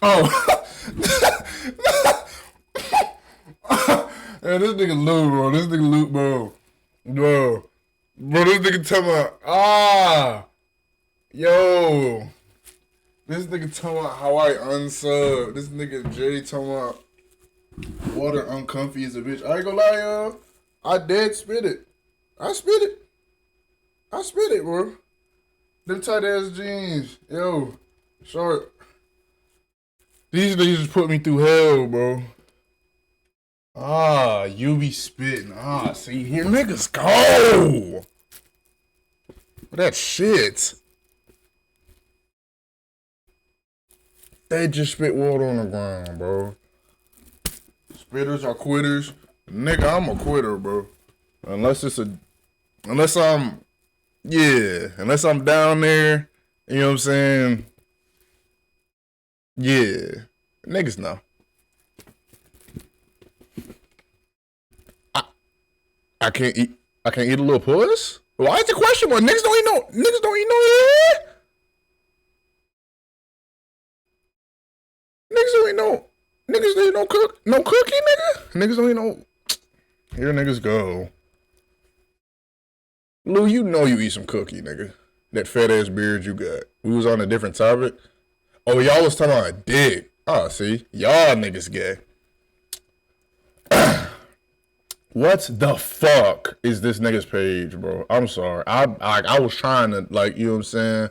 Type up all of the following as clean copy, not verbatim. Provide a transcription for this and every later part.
Oh. Man, this nigga Lou, bro. This nigga Lou, bro. Bro, this nigga talking about, yo. This nigga talking about how I unsub. This nigga Jay talking about water uncomfy as a bitch. I ain't gonna lie, y'all. I dead spit it. I spit it, bro. Them tight ass jeans. Yo, short. These niggas just put me through hell, bro. You be spitting. See, here niggas go. That shit. They just spit water on the ground, bro. Spitters are quitters. Nigga, I'm a quitter, bro. Unless I'm down there, you know what I'm saying? Yeah. Niggas know. I can't eat a little puss? Why is the question mark? Niggas don't eat no yeah? niggas need no cookie, nigga. Niggas don't eat no. Here niggas go. Lou, you know you eat some cookie, nigga. That fat ass beard you got. We was on a different topic. Oh, y'all was talking about a dick. Oh, see, y'all niggas gay. What the fuck is this nigga's page, bro? I'm sorry. I was trying to, like, you know what I'm saying?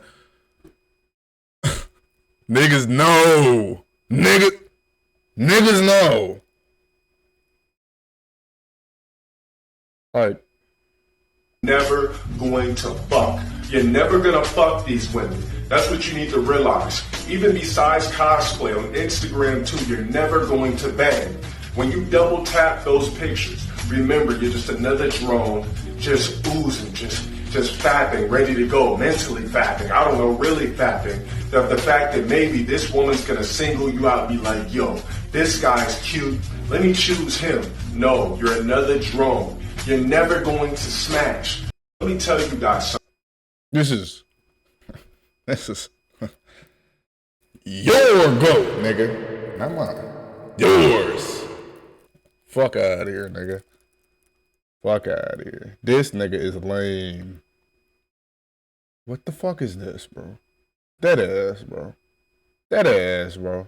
Niggas know. Niggas know. Like, never going to fuck. You're never gonna fuck these women. That's what you need to realize. Even besides cosplay on Instagram too, you're never going to bang. When you double tap those pictures, remember you're just another drone, just oozing, just fapping, ready to go, mentally fapping. I don't know, really fapping. The fact that maybe this woman's gonna single you out, be like, yo, this guy's cute. Let me choose him. No, you're another drone. You're never going to smash. Let me tell you guys something. this is your goat, nigga. Not mine. Yours. Fuck out of here, nigga. Fuck out of here. This nigga is lame. What the fuck is this, bro? That ass, bro. That ass, bro.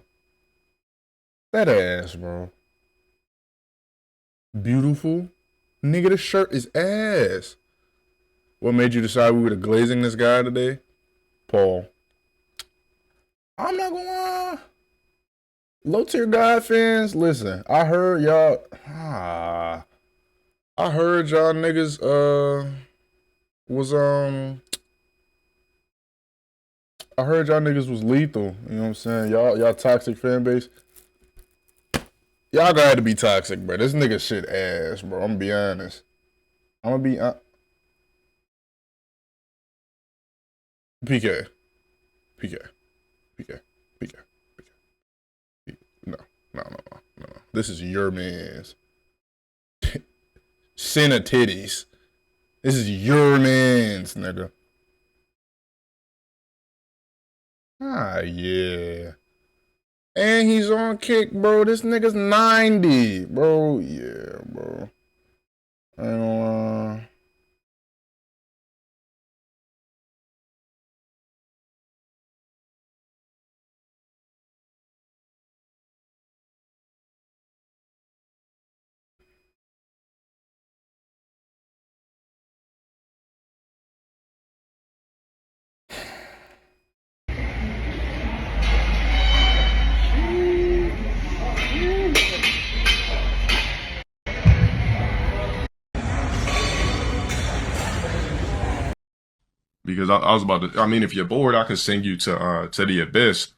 That ass, bro. Beautiful. Nigga, this shirt is ass. What made you decide we were glazing this guy today? Paul. I'm not gonna lie. Low tier God fans, listen. I heard y'all. I heard y'all niggas I heard y'all niggas was lethal. You know what I'm saying? Y'all toxic fan base. Y'all gotta be toxic, bro. This nigga shit ass, bro. I'm gonna be honest. I'm gonna be PK. No. This is your man's. Senna titties. This is your man's, nigga. Yeah. And he's on kick, bro. This nigga's 90, bro. Yeah, bro. I ain't gonna lie. Because I was about to, I mean, if you're bored, I can send you to the Abyss.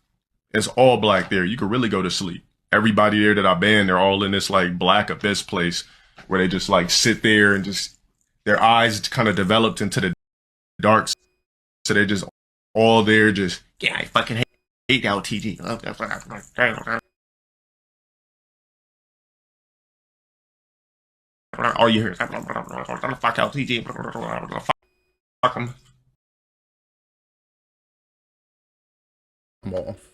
It's all black there. You could really go to sleep. Everybody there that I banned, they're all in this like black Abyss place where they just like sit there and just, their eyes kind of developed into the dark. So they're just all there just, yeah, I fucking hate LTG. All you hear is, fuck LTG. Fuck them. I'm off.